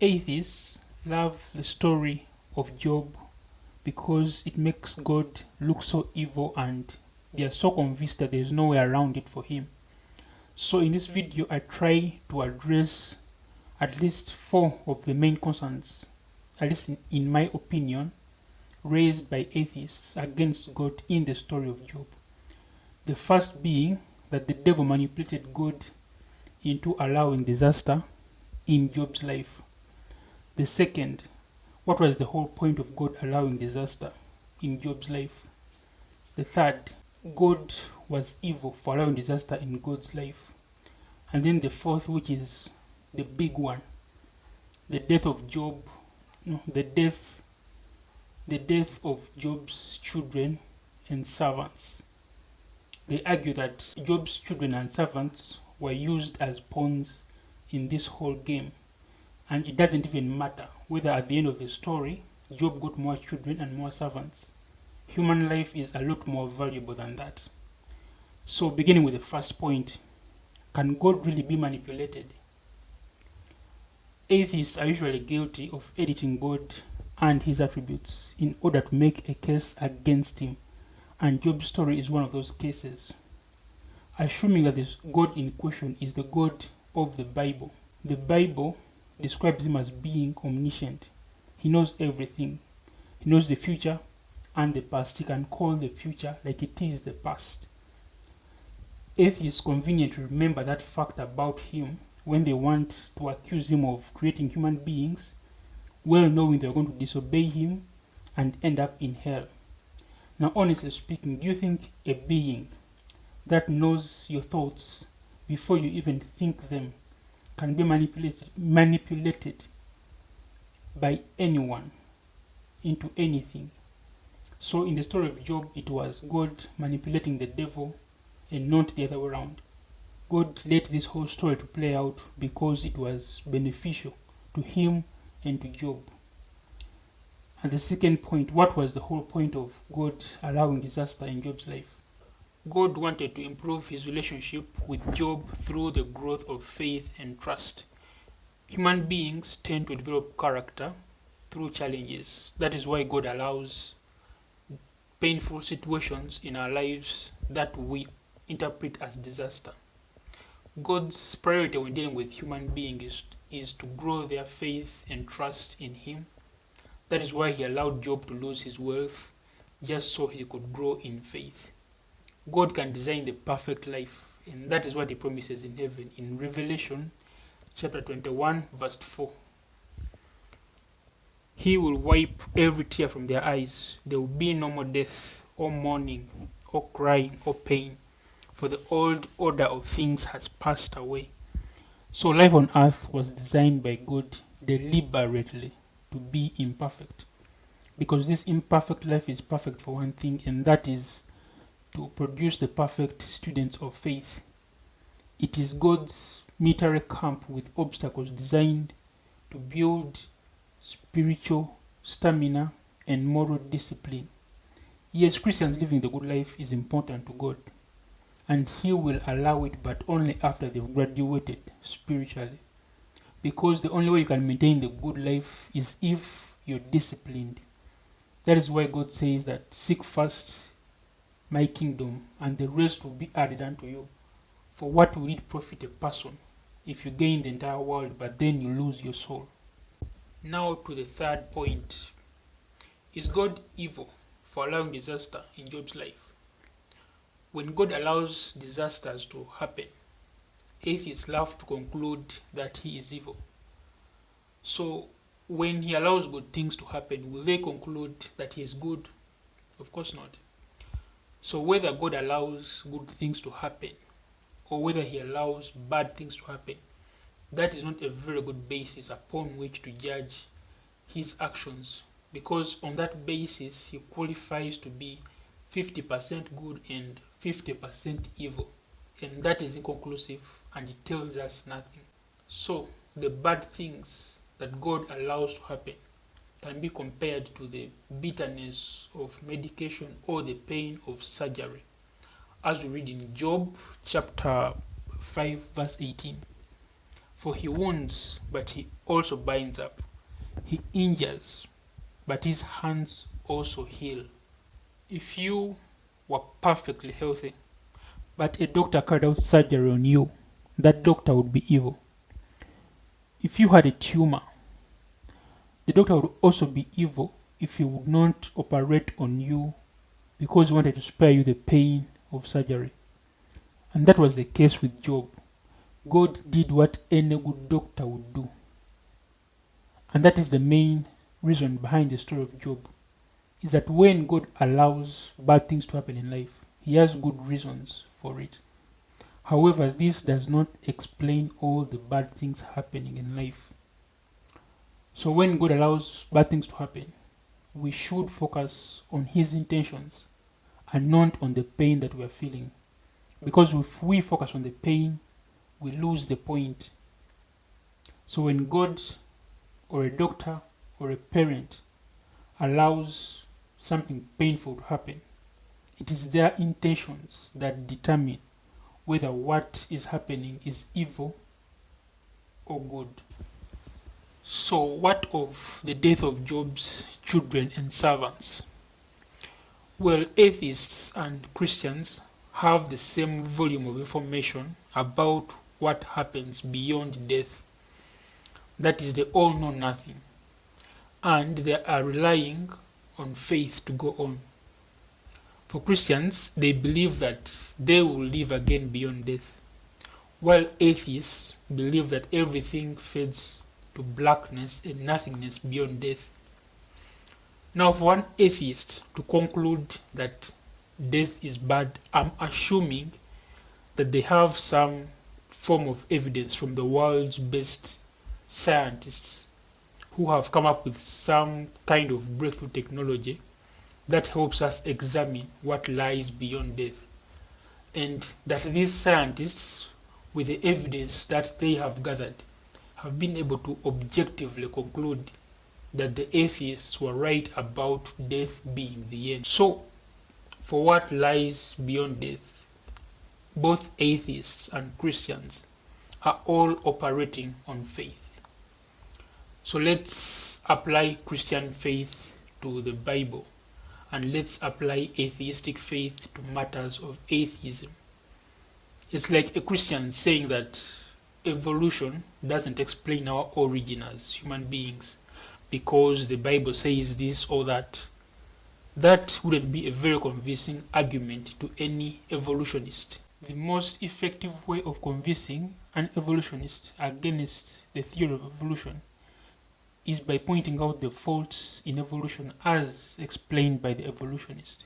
Atheists love the story of Job because it makes God look so evil and they are so convinced that there is no way around it for him. So in this video I try to address at least 4 of the main concerns, at least in my opinion, raised by atheists against God in the story of Job. The first being that the devil manipulated God into allowing disaster in Job's life. The second, what was the whole point of God allowing disaster in Job's life? The third, God was evil for allowing disaster in God's life. And then the fourth, which is the big one, the death of Job, the death of Job's children and servants. They argue that Job's children and servants were used as pawns in this whole game, and it doesn't even matter whether at the end of the story Job got more children and more servants. Human life is a lot more valuable than that. So beginning with the first point, can God really be manipulated? Atheists are usually guilty of editing God and his attributes in order to make a case against him, and Job's story is one of those cases. Assuming that this God in question is the God of the Bible. The Bible describes him as being omniscient. He knows everything. He knows the future and the past. He can call the future like it is the past. Atheists conveniently remember that fact about him when they want to accuse him of creating human beings, well knowing they're going to disobey him and end up in hell. Now, honestly speaking, do you think a being that knows your thoughts before you even think them can be manipulated by anyone into anything? So in the story of Job, it was God manipulating the devil and not the other way around. God let this whole story to play out because it was beneficial to him and to Job. And the second point, what was the whole point of God allowing disaster in Job's life? God wanted to improve his relationship with Job through the growth of faith and trust. Human beings tend to develop character through challenges. That is why God allows painful situations in our lives that we interpret as disaster. God's priority when dealing with human beings is to grow their faith and trust in him. That is why he allowed Job to lose his wealth, just so he could grow in faith. God can design the perfect life, and that is what he promises in heaven in Revelation chapter 21 verse 4. He will wipe every tear from their eyes. There will be no more death, or mourning, or crying, or pain, for the old order of things has passed away. So life on earth was designed by God deliberately to be imperfect, because this imperfect life is perfect for one thing, and that is to produce the perfect students of faith. It is God's military camp with obstacles designed to build spiritual stamina and moral discipline. Yes, Christians living the good life is important to God, and he will allow it, but only after they've graduated spiritually. Because the only way you can maintain the good life is if you're disciplined. That is why God says that seek first my kingdom, and the rest will be added unto you. For what will it profit a person if you gain the entire world but then you lose your soul? Now to the third point. Is God evil for allowing disaster in Job's life? When God allows disasters to happen, atheists love to conclude that he is evil. So when he allows good things to happen, will they conclude that he is good? Of course not. So whether God allows good things to happen or whether he allows bad things to happen, that is not a very good basis upon which to judge his actions, because on that basis he qualifies to be 50% good and 50% evil, and that is inconclusive and it tells us nothing. So the bad things that God allows to happen can be compared to the bitterness of medication or the pain of surgery, as we read in Job chapter 5 verse 18. For he wounds, but he also binds up. He injures, but his hands also heal. If you were perfectly healthy, but a doctor carried out surgery on you, that doctor would be evil. If you had a tumor, the doctor would also be evil if he would not operate on you because he wanted to spare you the pain of surgery. And that was the case with Job. God did what any good doctor would do. And that is the main reason behind the story of Job, is that when God allows bad things to happen in life, he has good reasons for it. However, this does not explain all the bad things happening in life. So when God allows bad things to happen, we should focus on his intentions and not on the pain that we are feeling. Because if we focus on the pain, we lose the point. So when God or a doctor or a parent allows something painful to happen, it is their intentions that determine whether what is happening is evil or good. So what of the death of Job's children and servants? Well, atheists and Christians have the same volume of information about what happens beyond death. That is, they all know nothing, and they are relying on faith to go on. For Christians, they believe that they will live again beyond death, while atheists believe that everything fades to blackness and nothingness beyond death. Now, for one atheist to conclude that death is bad, I'm assuming that they have some form of evidence from the world's best scientists who have come up with some kind of breakthrough technology that helps us examine what lies beyond death. And that these scientists, with the evidence that they have gathered, have been able to objectively conclude that the atheists were right about death being the end. So, for what lies beyond death, both atheists and Christians are all operating on faith. So let's apply Christian faith to the Bible, and let's apply atheistic faith to matters of atheism. It's like a Christian saying that evolution doesn't explain our origin as human beings because the Bible says this or that. That wouldn't be a very convincing argument to any evolutionist. The most effective way of convincing an evolutionist against the theory of evolution is by pointing out the faults in evolution as explained by the evolutionist.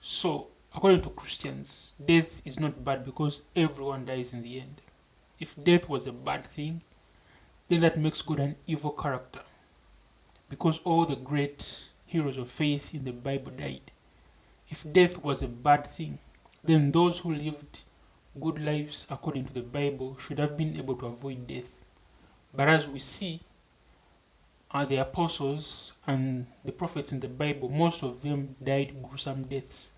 So, according to Christians, death is not bad because everyone dies in the end. If death was a bad thing, then that makes God an evil character, because all the great heroes of faith in the Bible died. If death was a bad thing, then those who lived good lives according to the Bible should have been able to avoid death. But as we see, the apostles and the prophets in the Bible, most of them died gruesome deaths.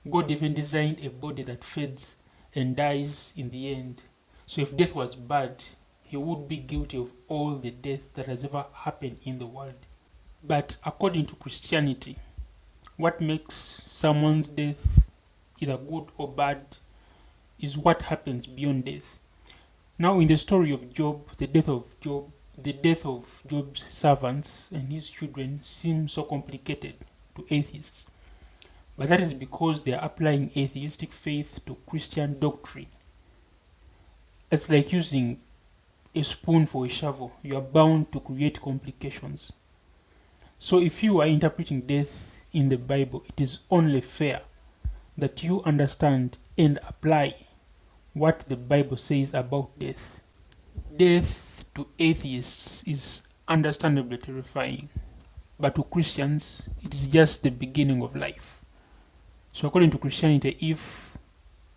God even designed a body that fades and dies in the end. So if death was bad, he would be guilty of all the death that has ever happened in the world. But according to Christianity, what makes someone's death either good or bad is what happens beyond death. Now in the story of Job, the death of Job's servants and his children seems so complicated to atheists. But that is because they are applying atheistic faith to Christian doctrine. It's like using a spoon for a shovel. You are bound to create complications. So if you are interpreting death in the Bible, it is only fair that you understand and apply what the Bible says about death. Death to atheists is understandably terrifying, but to Christians, it is just the beginning of life. So according to Christianity, if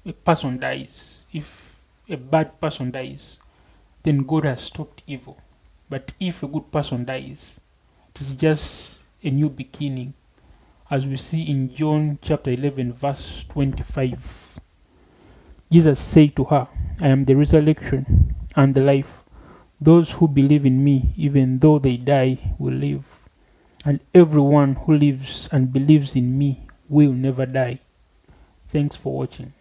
a person dies, if a bad person dies, then God has stopped evil. But if a good person dies, it is just a new beginning, as we see in John chapter 11 verse 25. Jesus said to her, I am the resurrection and the life. Those who believe in me, even though they die, will live. And everyone who lives and believes in me will never die. Thanks for watching.